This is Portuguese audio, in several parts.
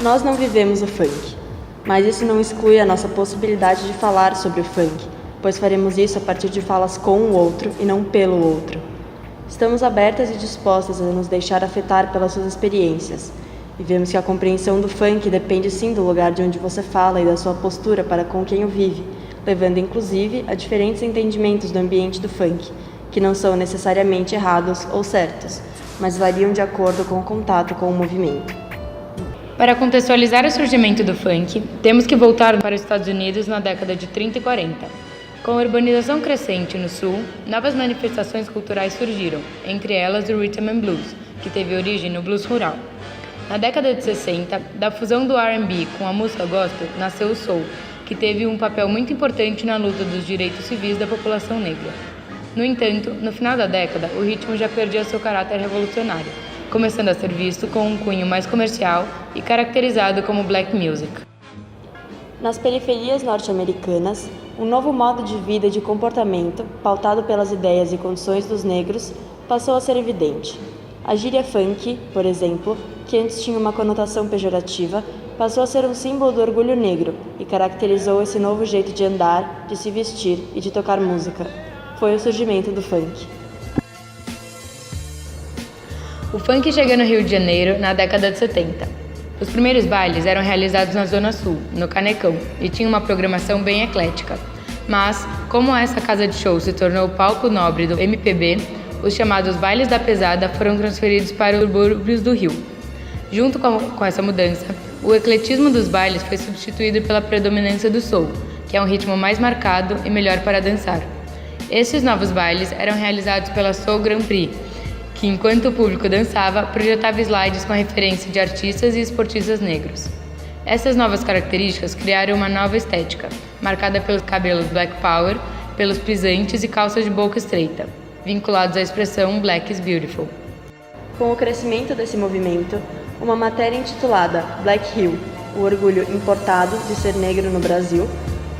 Nós não vivemos o funk, mas isso não exclui a nossa possibilidade de falar sobre o funk, pois faremos isso a partir de falas com o outro e não pelo outro. Estamos abertas e dispostas a nos deixar afetar pelas suas experiências, e vemos que a compreensão do funk depende sim do lugar de onde você fala e da sua postura para com quem o vive, levando inclusive a diferentes entendimentos do ambiente do funk, que não são necessariamente errados ou certos, mas variam de acordo com o contato com o movimento. Para contextualizar o surgimento do funk, temos que voltar para os Estados Unidos na década de 30 e 40. Com a urbanização crescente no sul, novas manifestações culturais surgiram, entre elas o Rhythm and Blues, que teve origem no blues rural. Na década de 60, da fusão do R&B com a música gospel, nasceu o soul, que teve um papel muito importante na luta dos direitos civis da população negra. No entanto, no final da década, o ritmo já perdia seu caráter revolucionário, começando a ser visto com um cunho mais comercial e caracterizado como black music. Nas periferias norte-americanas, um novo modo de vida e de comportamento, pautado pelas ideias e condições dos negros, passou a ser evidente. A gíria funk, por exemplo, que antes tinha uma conotação pejorativa, passou a ser um símbolo do orgulho negro e caracterizou esse novo jeito de andar, de se vestir e de tocar música. Foi o surgimento do funk. O funk chegou no Rio de Janeiro na década de 70. Os primeiros bailes eram realizados na Zona Sul, no Canecão, e tinham uma programação bem eclética. Mas, como essa casa de show se tornou o palco nobre do MPB, os chamados bailes da pesada foram transferidos para os subúrbios do Rio. Junto com essa mudança, o ecletismo dos bailes foi substituído pela predominância do soul, que é um ritmo mais marcado e melhor para dançar. Esses novos bailes eram realizados pela Soul Grand Prix, que enquanto o público dançava, projetava slides com a referência de artistas e esportistas negros. Essas novas características criaram uma nova estética, marcada pelos cabelos Black Power, pelos pisantes e calças de boca estreita, vinculados à expressão Black is Beautiful. Com o crescimento desse movimento, uma matéria intitulada Black Hill, o orgulho importado de ser negro no Brasil,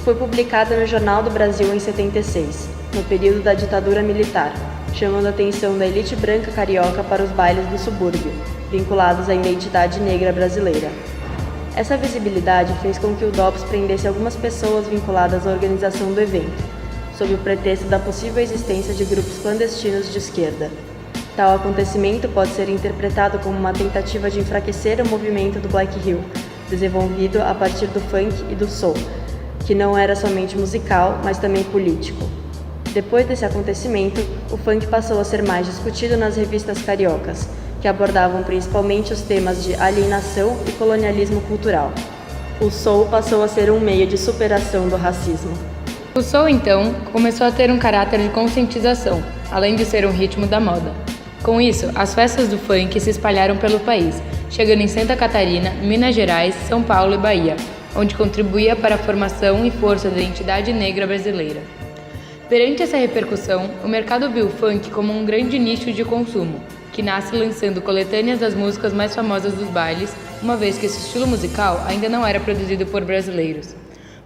foi publicada no Jornal do Brasil em 76, no período da ditadura militar, chamando a atenção da elite branca carioca para os bailes do subúrbio, vinculados à identidade negra brasileira. Essa visibilidade fez com que o DOPS prendesse algumas pessoas vinculadas à organização do evento, sob o pretexto da possível existência de grupos clandestinos de esquerda. Tal acontecimento pode ser interpretado como uma tentativa de enfraquecer o movimento do Black Hill, desenvolvido a partir do funk e do soul, que não era somente musical, mas também político. Depois desse acontecimento, o funk passou a ser mais discutido nas revistas cariocas, que abordavam principalmente os temas de alienação e colonialismo cultural. O soul passou a ser um meio de superação do racismo. O soul, então, começou a ter um caráter de conscientização, além de ser um ritmo da moda. Com isso, as festas do funk se espalharam pelo país, chegando em Santa Catarina, Minas Gerais, São Paulo e Bahia, onde contribuía para a formação e força da identidade negra brasileira. Perante essa repercussão, o mercado viu o funk como um grande nicho de consumo, que nasce lançando coletâneas das músicas mais famosas dos bailes, uma vez que esse estilo musical ainda não era produzido por brasileiros.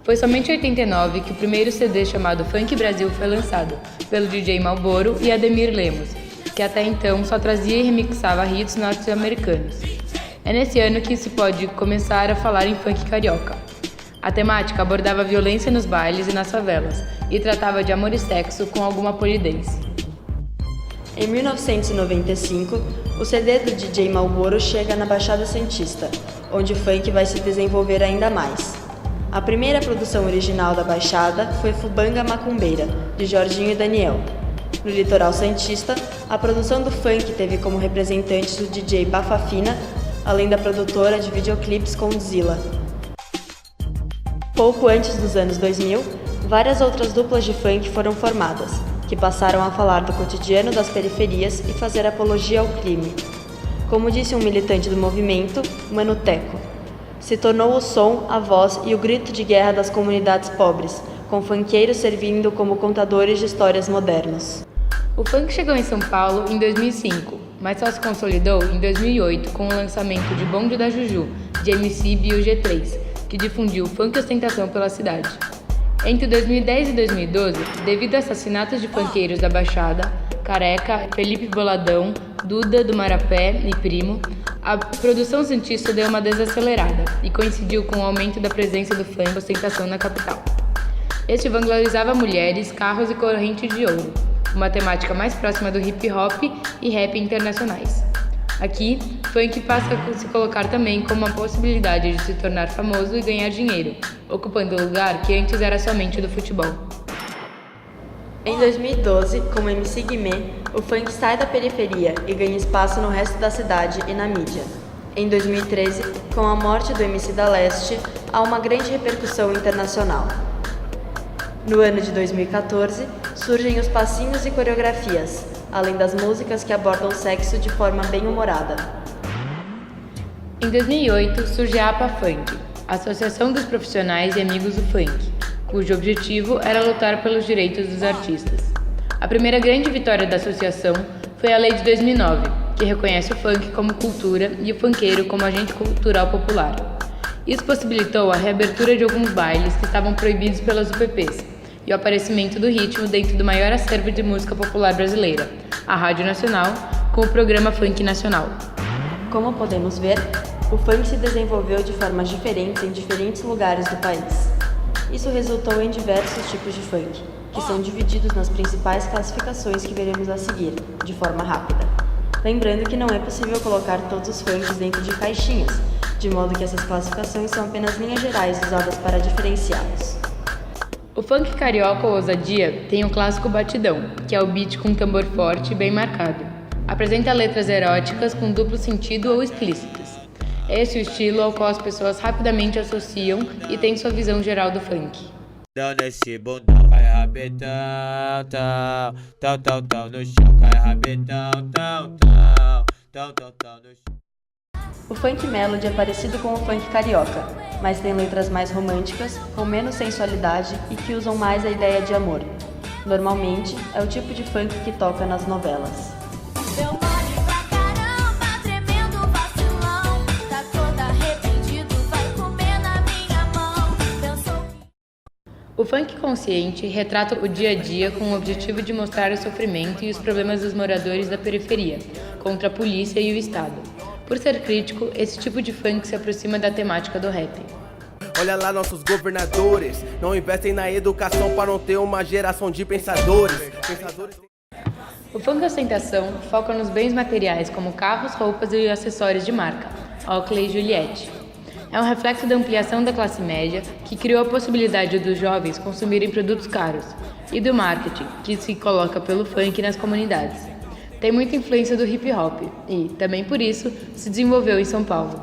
Foi somente em 89 que o primeiro CD chamado Funk Brasil foi lançado, pelo DJ Malboro e Ademir Lemos, que até então só trazia e remixava hits norte-americanos. É nesse ano que se pode começar a falar em funk carioca. A temática abordava a violência nos bailes e nas favelas, e tratava de amor e sexo com alguma polidez. Em 1995, o CD do DJ Malboro chega na Baixada Santista, onde o funk vai se desenvolver ainda mais. A primeira produção original da Baixada foi Fubanga Macumbeira, de Jorginho e Daniel. No litoral santista, a produção do funk teve como representantes o DJ Bafafina, além da produtora de videoclipes Condzilla. Pouco antes dos anos 2000, várias outras duplas de funk foram formadas, que passaram a falar do cotidiano das periferias e fazer apologia ao crime. Como disse um militante do movimento, Mano Teco, se tornou o som, a voz e o grito de guerra das comunidades pobres, com funkeiros servindo como contadores de histórias modernos. O funk chegou em São Paulo em 2005, mas só se consolidou em 2008 com o lançamento de Bonde da Juju, de MC Bio G3, que difundiu o funk e ostentação pela cidade. Entre 2010 e 2012, devido a assassinatos de funkeiros da Baixada, Careca, Felipe Boladão, Duda do Marapé e Primo, A produção santista deu uma desacelerada e coincidiu com o aumento da presença do funk e ostentação na capital. Este vanglorizava mulheres, carros e corrente de ouro, uma temática mais próxima do hip hop e rap internacionais. Aqui, funk passa a se colocar também como uma possibilidade de se tornar famoso e ganhar dinheiro, ocupando o lugar que antes era somente do futebol. Em 2012, com o MC Guimê, o funk sai da periferia e ganha espaço no resto da cidade e na mídia. Em 2013, com a morte do MC da Leste, há uma grande repercussão internacional. No ano de 2014, surgem os passinhos e coreografias, além das músicas que abordam o sexo de forma bem-humorada. Em 2008, surge a APA Funk, Associação dos Profissionais e Amigos do Funk, cujo objetivo era lutar pelos direitos dos artistas. A primeira grande vitória da associação foi a Lei de 2009, que reconhece o funk como cultura e o funkeiro como agente cultural popular. Isso possibilitou a reabertura de alguns bailes que estavam proibidos pelas UPPs e o aparecimento do ritmo dentro do maior acervo de música popular brasileira, a Rádio Nacional, com o programa Funk Nacional. Como podemos ver, o funk se desenvolveu de formas diferentes em diferentes lugares do país. Isso resultou em diversos tipos de funk, que são divididos nas principais classificações que veremos a seguir, de forma rápida. Lembrando que não é possível colocar todos os funks dentro de caixinhas, de modo que essas classificações são apenas linhas gerais usadas para diferenciá-los. O funk carioca ou ousadia tem o clássico batidão, que é o beat com um tambor forte e bem marcado. Apresenta letras eróticas com duplo sentido ou explícitas. Esse é o estilo ao qual as pessoas rapidamente associam e tem sua visão geral do funk. Nesse bundão, cai rabetão, tal, no chão, cai rabetão, tal, no chão. O funk melody é parecido com o funk carioca, mas tem letras mais românticas, com menos sensualidade e que usam mais a ideia de amor. Normalmente, é o tipo de funk que toca nas novelas. Eu mole pra caramba, tremendo vacilão, tá todo arrependido, vai comer na minha mão. Pensou que... O funk consciente retrata o dia a dia com o objetivo de mostrar o sofrimento e os problemas dos moradores da periferia, contra a polícia e o Estado. Por ser crítico, esse tipo de funk se aproxima da temática do rap. Olha lá nossos governadores, não investem na educação para não ter uma geração de pensadores. O funk ostentação foca nos bens materiais como carros, roupas e acessórios de marca, Oakley e Juliette. É um reflexo da ampliação da classe média que criou a possibilidade dos jovens consumirem produtos caros e do marketing que se coloca pelo funk nas comunidades. Tem muita influência do hip hop e, também por isso, se desenvolveu em São Paulo.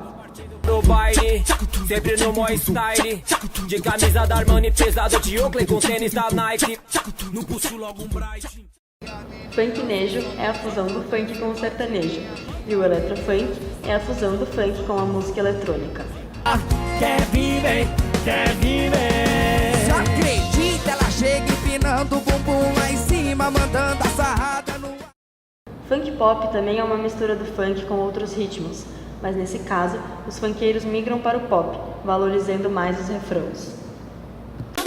No baile, sempre no mó style, de camisa da Armani pesada, de Oakley com tênis da Nike, no pulso logo um bright. Funknejo é a fusão do funk com o sertanejo, e o eletrofunk é a fusão do funk com a música eletrônica. Quer viver, quer viver. Se acredita, ela chega empinando o bumbum lá em cima, mandando a sarrada no... Funk pop também é uma mistura do funk com outros ritmos, mas nesse caso, os funkeiros migram para o pop, valorizando mais os refrãos.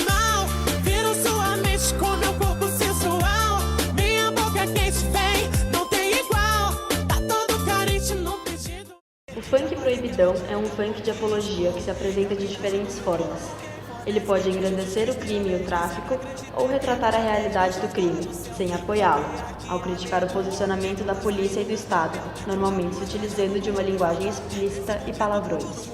Mal, viro sua mente com meu corpo sensual. Minha boca quente vem, não tem igual. Tá todo carente no pedido. O funk proibidão é um funk de apologia que se apresenta de diferentes formas. Ele pode engrandecer o crime e o tráfico ou retratar a realidade do crime, sem apoiá-lo, ao criticar o posicionamento da polícia e do Estado, normalmente se utilizando de uma linguagem explícita e palavrões.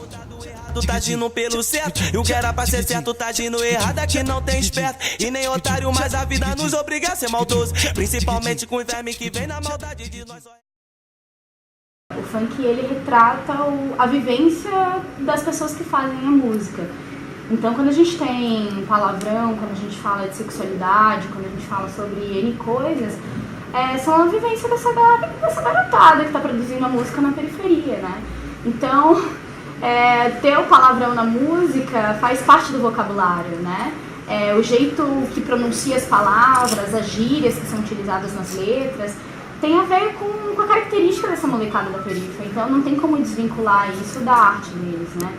Tu tá agindo pelo certo, e o que era pra ser certo tá agindo errado, aqui não tem esperto e nem otário, mas a vida nos obriga a ser maldoso, principalmente com o verme que vem na maldade de nós. O funk, ele retrata a vivência das pessoas que fazem a música. Então, quando a gente tem palavrão, quando a gente fala de sexualidade, quando a gente fala sobre N coisas, são a vivência dessa garotada que está produzindo a música na periferia, né? Então, ter o palavrão na música faz parte do vocabulário, né? O jeito que pronuncia as palavras, as gírias que são utilizadas nas letras, tem a ver com a característica dessa molecada da periferia. Então, não tem como desvincular isso da arte deles, né?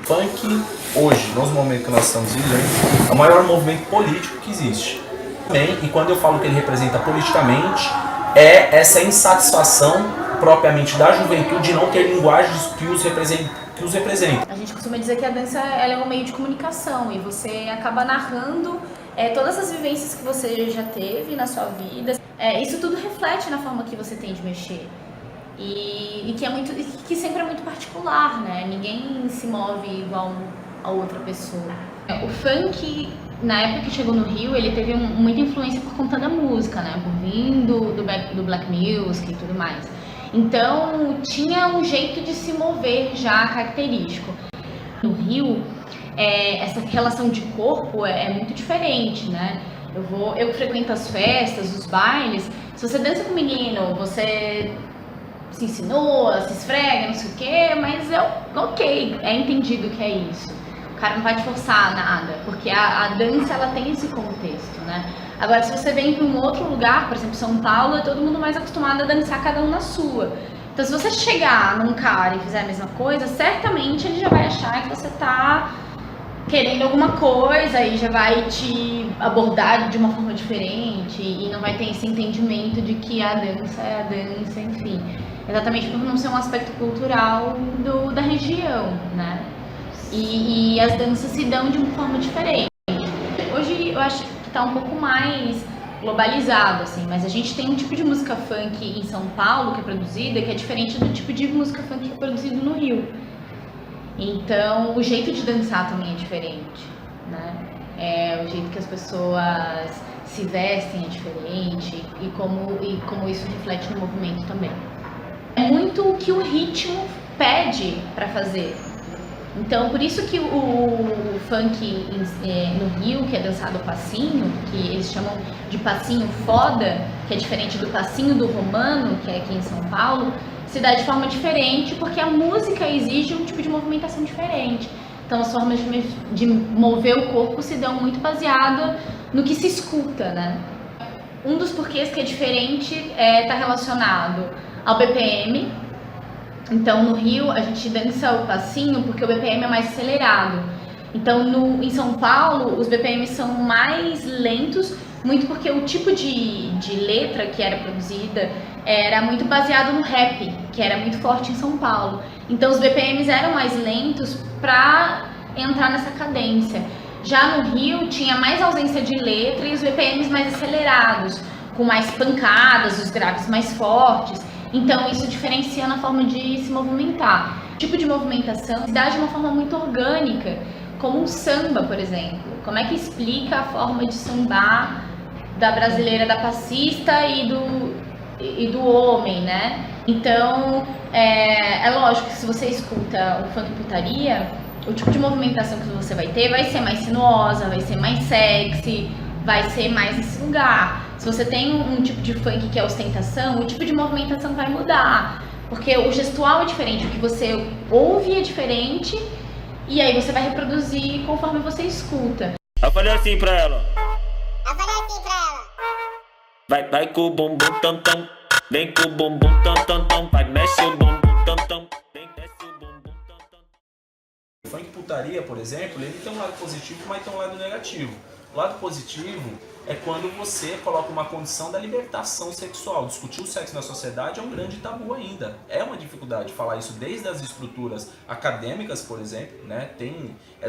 Funk, hoje, nos momentos que nós estamos vivendo, é o maior movimento político que existe. Também, e quando eu falo que ele representa politicamente, é essa insatisfação propriamente da juventude não ter linguagens que os representem. A gente costuma dizer que a dança ela é um meio de comunicação e você acaba narrando todas as vivências que você já teve na sua vida. Isso tudo reflete na forma que você tem de mexer. E que sempre é muito particular, né? Ninguém se move igual a outra pessoa. O funk, na época que chegou no Rio, ele teve muita influência por conta da música, né? Por vir do black music e tudo mais. Então, tinha um jeito de se mover já característico. No Rio, essa relação de corpo é muito diferente, né? Eu frequento as festas, os bailes. Se você dança com o menino, você se insinua, se esfrega, não sei o quê, mas ok, é entendido que é isso. O cara não vai te forçar nada, porque a dança ela tem esse contexto, né? Agora, se você vem para um outro lugar, por exemplo, São Paulo, é todo mundo mais acostumado a dançar cada um na sua. Então, se você chegar num cara e fizer a mesma coisa, certamente ele já vai achar que você tá querendo alguma coisa e já vai te abordar de uma forma diferente e não vai ter esse entendimento de que a dança é a dança, enfim. Exatamente por não ser um aspecto cultural da região, né? E as danças se dão de uma forma diferente. Hoje eu acho que tá um pouco mais globalizado, assim, mas a gente tem um tipo de música funk em São Paulo que é produzida que é diferente do tipo de música funk que é produzido no Rio. Então o jeito de dançar também é diferente, né? O jeito que as pessoas se vestem é diferente e como isso reflete no movimento também. É muito o que o ritmo pede para fazer. Então, por isso que o funk no Rio, que é dançado passinho, que eles chamam de passinho foda, que é diferente do passinho do romano, que é aqui em São Paulo, se dá de forma diferente porque a música exige um tipo de movimentação diferente. Então, as formas de mover o corpo se dão muito baseado no que se escuta, né? Um dos porquês que é diferente está relacionado ao BPM. Então, no Rio, a gente dança o passinho porque o BPM é mais acelerado. Então, em São Paulo, os BPMs são mais lentos, muito porque o tipo de letra que era produzida era muito baseado no rap, que era muito forte em São Paulo. Então, os BPMs eram mais lentos para entrar nessa cadência. Já no Rio, tinha mais ausência de letra e os BPMs mais acelerados, com mais pancadas, os graves mais fortes. Então, isso diferencia na forma de se movimentar. O tipo de movimentação se dá de uma forma muito orgânica, como um samba, por exemplo. Como é que explica a forma de sambar da brasileira, da passista e do homem, né? Então, é lógico que se você escuta o funk putaria, o tipo de movimentação que você vai ter vai ser mais sinuosa, vai ser mais sexy, vai ser mais nesse lugar. Se você tem um tipo de funk que é ostentação, o tipo de movimentação vai mudar. Porque o gestual é diferente, o que você ouve é diferente, e aí você vai reproduzir conforme você escuta. Eu falei assim pra ela. Vai com o bumbum tam tam, vem com o bumbum tam tam tam, vai mexe o bumbum tam tam, vem desce o bumbum tam tam. O funk putaria, por exemplo, ele tem um lado positivo, mas tem um lado negativo. O lado positivo é quando você coloca uma condição da libertação sexual. Discutir o sexo na sociedade é um grande tabu ainda. É uma dificuldade falar isso desde as estruturas acadêmicas, por exemplo, né?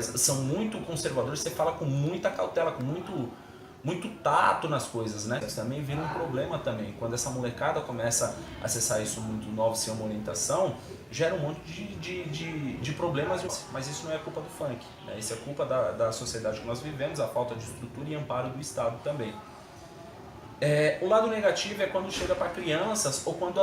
São muito conservadoras, você fala com muita cautela, com muito tato nas coisas, né? Isso também vira um problema também. Quando essa molecada começa a acessar isso muito novo, sem uma orientação, gera um monte de problemas, mas isso não é culpa do funk, né? Isso é culpa da sociedade que nós vivemos, a falta de estrutura e amparo do Estado também. O lado negativo é quando chega para crianças ou quando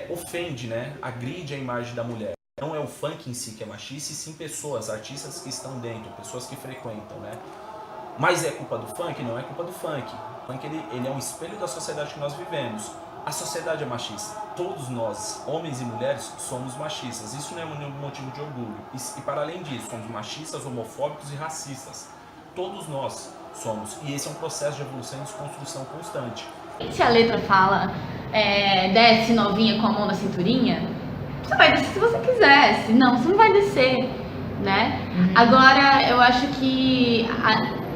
ofende, né? Agride a imagem da mulher. Não é o funk em si que é machista, e sim pessoas, artistas que estão dentro, pessoas que frequentam, né? Mas é culpa do funk? Não é culpa do funk. O funk ele é um espelho da sociedade que nós vivemos. A sociedade é machista. Todos nós, homens e mulheres, somos machistas. Isso não é nenhum motivo de orgulho. E para além disso, somos machistas, homofóbicos e racistas. Todos nós somos. E esse é um processo de evolução e desconstrução constante. Se a letra fala, desce novinha com a mão na cinturinha, você vai descer se você quiser. Se não, você não vai descer, né? Agora, eu acho que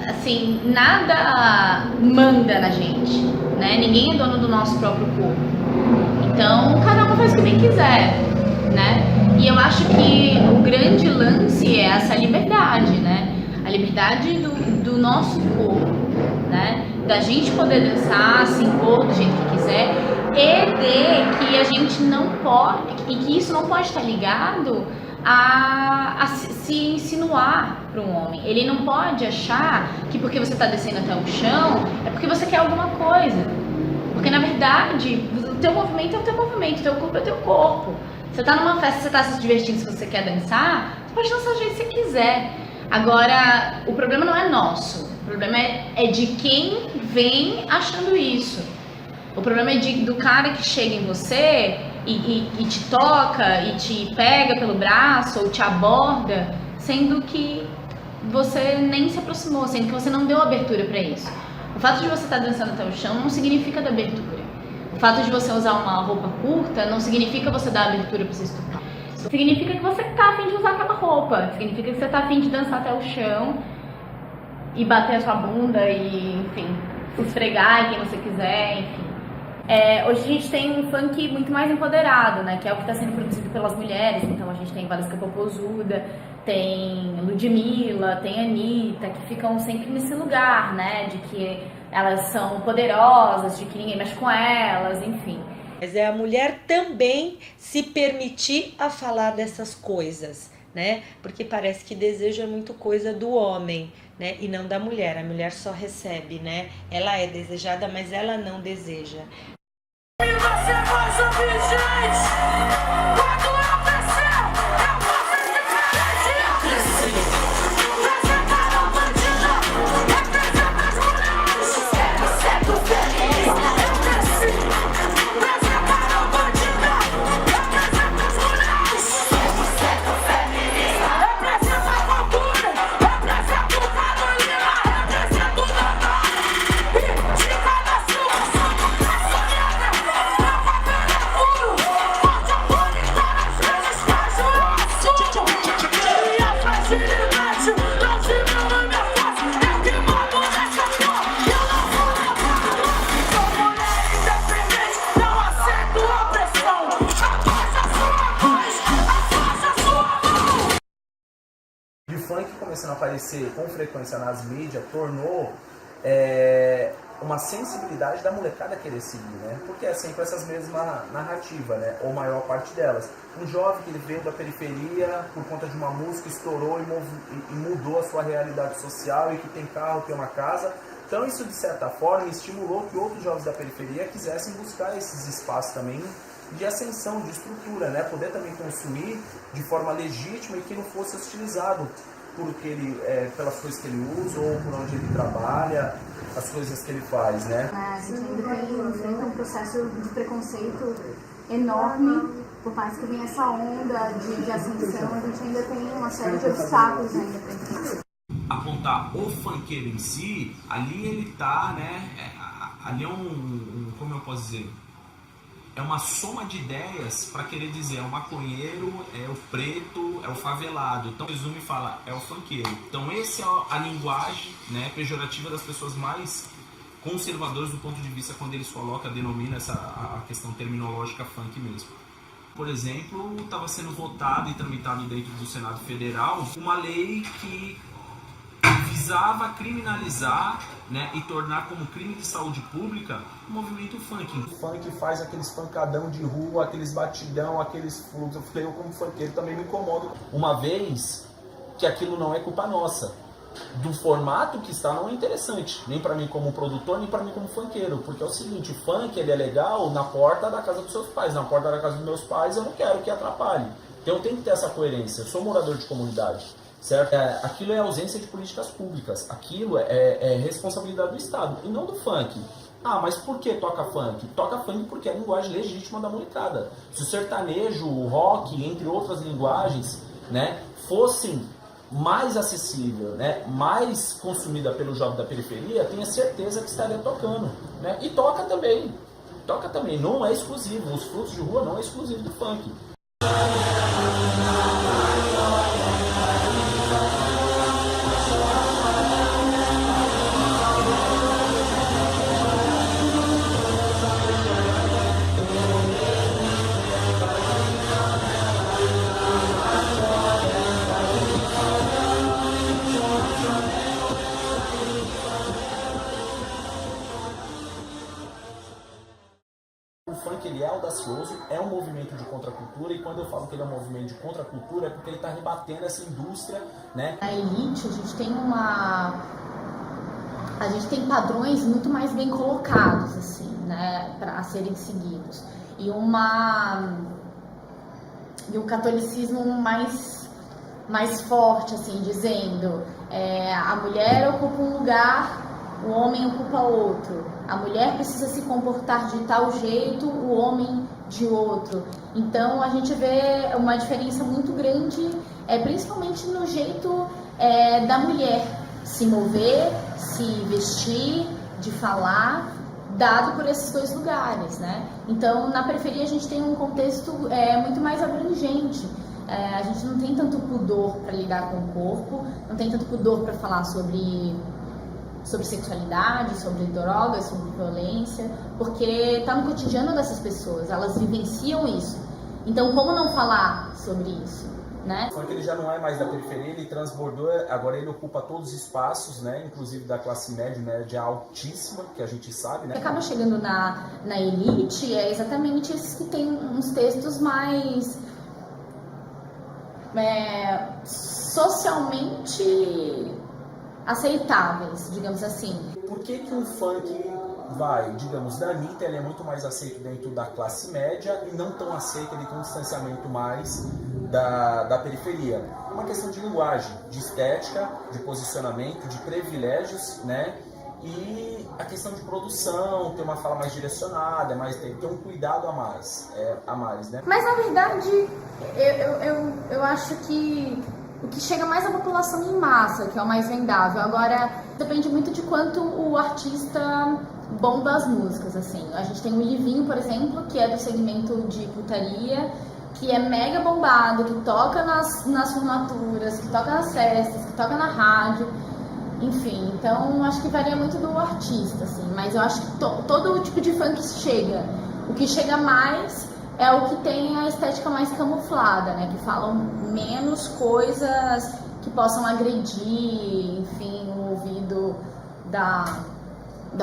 assim, nada manda na gente, né? Ninguém é dono do nosso próprio corpo. Então, cada um faz o que bem quiser, né? E eu acho que o grande lance é essa liberdade, né? A liberdade do nosso corpo, né? Da gente poder dançar, se impor do jeito que quiser, e de que a gente não pode, e que isso não pode estar ligado a se insinuar para um homem. Ele não pode achar que porque você está descendo até o chão é porque você quer alguma coisa. Porque na verdade, o teu movimento é o teu movimento, o teu corpo é o teu corpo. Você tá numa festa, você tá se divertindo, se você quer dançar, você pode dançar do jeito que você quiser. Agora, o problema não é nosso, o problema é de quem vem achando isso. O problema é do cara que chega em você e te toca, e te pega pelo braço, ou te aborda, sendo que você nem se aproximou, sendo que você não deu abertura para isso. O fato de você estar dançando até o chão não significa dar abertura. O fato de você usar uma roupa curta não significa você dar abertura para você estuprar. Significa que você tá afim de usar aquela roupa. Significa que você tá afim de dançar até o chão e bater a sua bunda e, enfim, se esfregar em quem você quiser, enfim. Hoje a gente tem um funk muito mais empoderado, né? Que é o que está sendo produzido pelas mulheres. Então a gente tem Valesca Popozuda, tem Ludmilla, tem Anitta, que ficam sempre nesse lugar, né? De que elas são poderosas, de que ninguém mexe com elas, enfim. Mas é a mulher também se permitir a falar dessas coisas, né? Porque parece que desejo é muito coisa do homem, né? E não da mulher. A mulher só recebe, né? Ela é desejada, mas ela não deseja. E você faz o vigente. Quando eu crescer, eu vou ser diferente. Eu cresci. Representaram a bandida. Representa as mulheres. Certo, feliz. Eu cresci. Representaram a bandida. Representa as mulheres. Certo, feminista. Representa a cultura. Representa o Carolina. Representa o Natal. E de cada sua. E o funk começando a aparecer com frequência nas mídias tornou uma sensibilidade da molecada querer seguir, né? Porque é sempre essas mesmas narrativas, né? Ou maior parte delas. Um jovem que ele veio da periferia por conta de uma música, estourou e mudou a sua realidade social, e que tem carro, tem uma casa. Então isso, de certa forma, estimulou que outros jovens da periferia quisessem buscar esses espaços também de ascensão, de estrutura, né? Poder também consumir de forma legítima e que não fosse hostilizado por que ele, pelas coisas que ele usa ou por onde ele trabalha, as coisas que ele faz, né? A gente ainda enfrenta um processo de preconceito enorme, por mais que venha essa onda de ascensão, a gente ainda tem uma série de obstáculos ainda para enfrentar. Apontar o funkeiro em si, ali ele tá, né? Ali é como eu posso dizer? É uma soma de ideias para querer dizer, é o maconheiro, é o preto, é o favelado. Então, resume e fala, é o funkeiro. Então, essa é a linguagem, né, pejorativa das pessoas mais conservadoras do ponto de vista quando eles colocam, denomina a questão terminológica funk mesmo. Por exemplo, estava sendo votado e tramitado dentro do Senado Federal uma lei que visava criminalizar, né, e tornar como crime de saúde pública o movimento funk. O funk faz aqueles pancadão de rua, aqueles batidão, aqueles fluxos. Eu como funkeiro também me incomodo. Uma vez que aquilo não é culpa nossa. Do formato que está não é interessante, nem para mim como produtor, nem para mim como funkeiro, porque é o seguinte, o funk ele é legal na porta da casa dos seus pais, na porta da casa dos meus pais eu não quero que atrapalhe. Então tem que ter essa coerência, eu sou morador de comunidade. Certo? Aquilo é ausência de políticas públicas, aquilo é responsabilidade do Estado e não do funk. Ah, mas por que toca funk? Toca funk porque é a linguagem legítima da molecada. Se o sertanejo, o rock, entre outras linguagens, né, fossem mais acessível, né, mais consumida pelo jovem da periferia, tenha certeza que estaria tocando, né? E toca também, não é exclusivo, os fluxos de rua não é exclusivo do funk. O funk ele é audacioso, é um movimento de contracultura, e quando eu falo que ele é um movimento de contracultura é porque ele está rebatendo essa indústria, né? Na elite a gente tem padrões muito mais bem colocados, assim, né, a serem seguidos. E um catolicismo mais forte, assim, dizendo a mulher ocupa um lugar, o homem ocupa outro. A mulher precisa se comportar de tal jeito, o homem de outro. Então a gente vê uma diferença muito grande, principalmente no jeito da mulher se mover, se vestir, de falar, dado por esses dois lugares, né? Então na periferia a gente tem um contexto muito mais abrangente. A gente não tem tanto pudor para lidar com o corpo, não tem tanto pudor para falar sobre sexualidade, sobre drogas, sobre violência, porque está no cotidiano dessas pessoas, elas vivenciam isso. Então, como não falar sobre isso, né? O funk ele já não é mais da periferia, ele transbordou, agora ele ocupa todos os espaços, né? Inclusive da classe média altíssima, que a gente sabe, né? Acaba chegando na elite, é exatamente esses que tem uns textos mais socialmente aceitáveis, digamos assim. Por que um funk vai, digamos, da Anitta, ele é muito mais aceito dentro da classe média e não tão aceito, ele tem um distanciamento mais da periferia? É uma questão de linguagem, de estética, de posicionamento, de privilégios, né? E a questão de produção, ter uma fala mais direcionada, ter um cuidado a mais, né? Mas na verdade, eu acho que o que chega mais à população em massa, que é o mais vendável. Agora, depende muito de quanto o artista bomba as músicas, assim. A gente tem o Livinho, por exemplo, que é do segmento de putaria, que é mega bombado, que toca nas formaturas, que toca nas festas, que toca na rádio. Enfim, então acho que varia muito do artista, assim. Mas eu acho que todo tipo de funk chega. O que chega mais é o que tem a estética mais camuflada, né? Que falam menos coisas que possam agredir, enfim, o ouvido da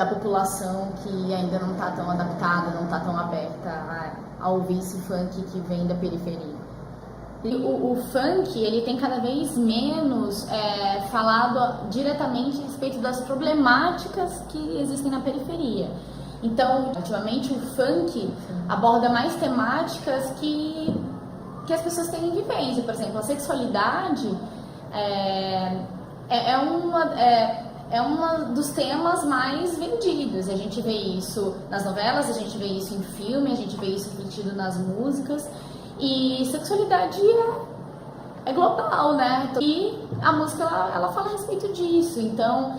população que ainda não está tão adaptada, não está tão aberta a ouvir esse funk que vem da periferia. O funk, ele tem cada vez menos falado diretamente a respeito das problemáticas que existem na periferia. Então, ultimamente, o funk aborda mais temáticas que as pessoas têm em vivência. Por exemplo, a sexualidade é um dos temas mais vendidos. A gente vê isso nas novelas, a gente vê isso em filme, a gente vê isso refletido nas músicas. E sexualidade é global, né? E a música, ela fala a respeito disso. Então,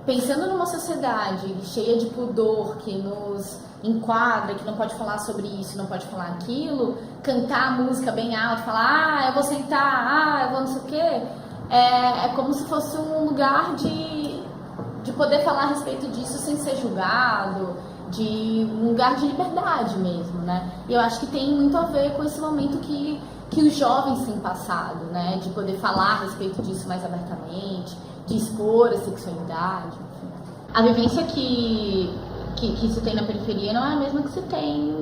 pensando numa sociedade cheia de pudor, que nos enquadra, que não pode falar sobre isso, não pode falar aquilo, cantar a música bem alto, falar, eu vou sentar, eu vou não sei o quê, é como se fosse um lugar de poder falar a respeito disso sem ser julgado, de um lugar de liberdade mesmo, né? E eu acho que tem muito a ver com esse momento que os jovens têm passado, né? De poder falar a respeito disso mais abertamente, de expor a sexualidade, enfim. A vivência que se tem na periferia não é a mesma que se tem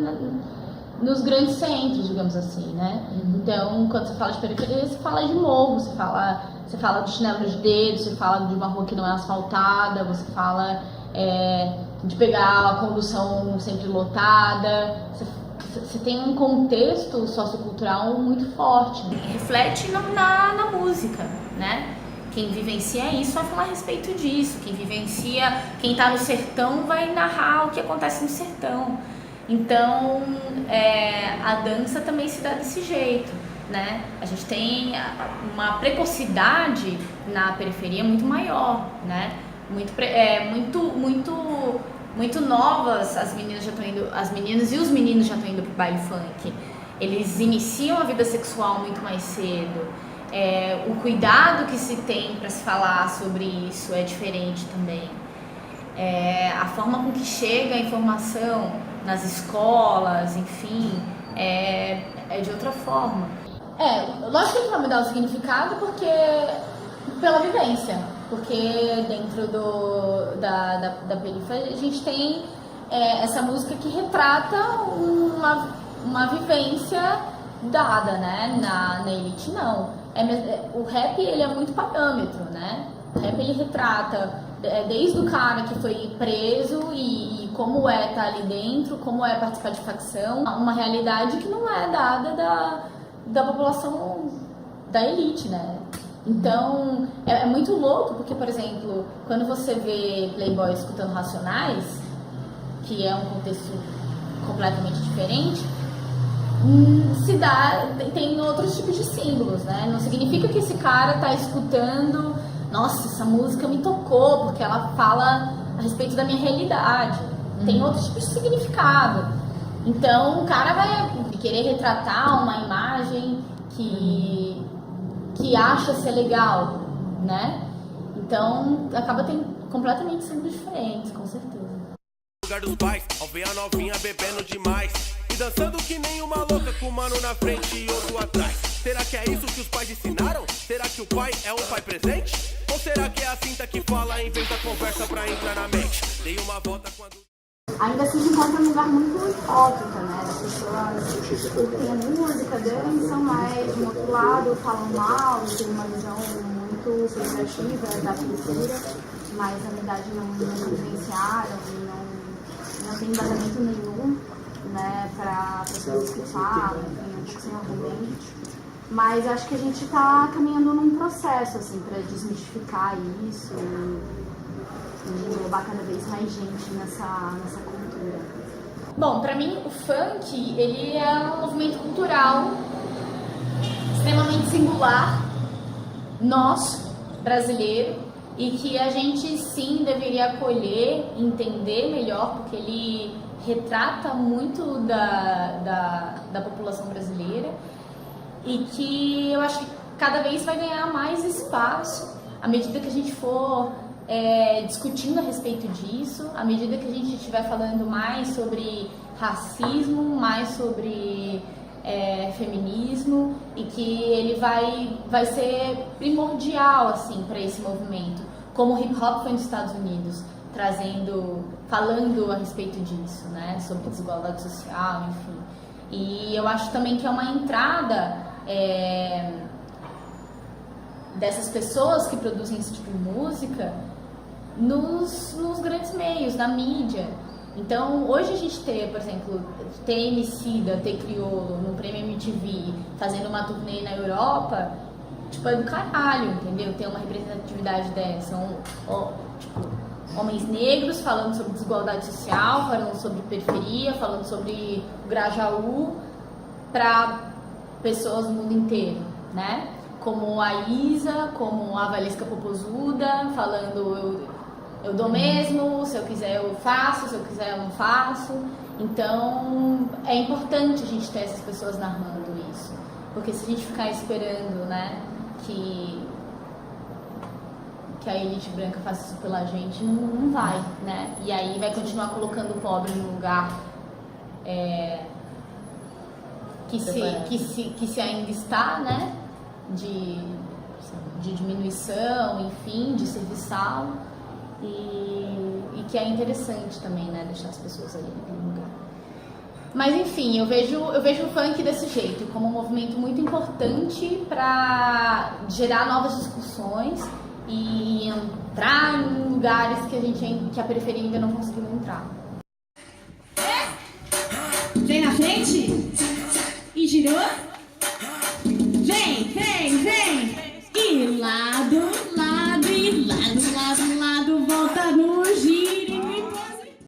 nos grandes centros, digamos assim, né? Então, quando você fala de periferia, você fala de morro, você fala de chinelo de dedo, você fala de uma rua que não é asfaltada, você fala de pegar a condução sempre lotada. Você tem um contexto sociocultural muito forte. Reflete na música, né? Quem vivencia isso vai falar a respeito disso. Quem tá no sertão vai narrar o que acontece no sertão. Então, a dança também se dá desse jeito, né? A gente tem uma precocidade na periferia muito maior, né? Muito novas, as meninas e os meninos já estão indo pro baile funk. Eles iniciam a vida sexual muito mais cedo. O cuidado que se tem para se falar sobre isso é diferente também. A forma com que chega a informação nas escolas, enfim, é de outra forma. Lógico que vai mudar o significado pela vivência, porque dentro da periferia a gente tem essa música que retrata uma vivência dada, né? Na elite, não. O rap, ele é muito parâmetro, né? O rap, ele retrata desde o cara que foi preso e como é estar ali dentro, como é participar de facção, uma realidade que não é dada da população da elite, né? Então, é muito louco, porque, por exemplo, quando você vê Playboy escutando Racionais, que é um contexto completamente diferente, tem outros tipos de símbolos, né? Não significa que esse cara tá escutando, nossa, essa música me tocou, porque ela fala a respeito da minha realidade. Tem outros tipos de significado. Então, o cara vai querer retratar uma imagem que acha ser legal, né? Então, acaba tendo completamente símbolos diferentes, com certeza. Lugar dos pais, ao ver a novinha bebendo demais e dançando que nem uma louca com um mano na frente e outro atrás. Será que é isso que os pais ensinaram? Será que o pai é um pai presente? Ou será que é a cinta que fala em vez da conversa pra entrar na mente? Dei uma volta quando... Ainda se encontra um lugar muito hipócrita, né? As pessoas curtem a música, dançam, mas de outro lado falam mal, tem uma visão muito pejorativa da cultura, mas na verdade não vivenciaram e não tem embasamento nenhum, né, para as coisas que falam, sem argumentos. Mas acho que a gente está caminhando num processo assim, para desmistificar isso e englobar cada vez mais gente nessa cultura. Bom, para mim o funk, ele é um movimento cultural extremamente singular, nosso, brasileiro, e que a gente sim deveria acolher, entender melhor, porque ele retrata muito da população brasileira e que eu acho que cada vez vai ganhar mais espaço à medida que a gente for discutindo a respeito disso, à medida que a gente estiver falando mais sobre racismo, mais sobre feminismo, e que ele vai ser primordial assim, para esse movimento, como o hip hop foi nos Estados Unidos, falando a respeito disso, né, sobre desigualdade social, enfim. E eu acho também que é uma entrada dessas pessoas que produzem esse tipo de música nos grandes meios, na mídia. Então, hoje a gente ter, por exemplo, ter Emicida, ter Criolo no Prêmio MTV, fazendo uma turnê na Europa, tipo, é do caralho, entendeu? Ter uma representatividade dessa. Tipo, homens negros falando sobre desigualdade social, falando sobre periferia, falando sobre o Grajaú, para pessoas do mundo inteiro, né? Como a Isa, como a Valesca Popozuda, falando eu dou mesmo, se eu quiser eu faço, se eu quiser eu não faço. Então é importante a gente ter essas pessoas narrando isso, porque se a gente ficar esperando, né, que a elite branca faça isso pela gente, não vai, né? E aí vai continuar colocando o pobre no lugar que se ainda está, né, de diminuição, enfim, de serviçal, e que é interessante também, né, deixar as pessoas ali naquele lugar. Mas enfim, eu vejo o funk desse jeito, como um movimento muito importante para gerar novas discussões e entrar em lugares que a periferia ainda não conseguiu entrar. Vem na frente e girou.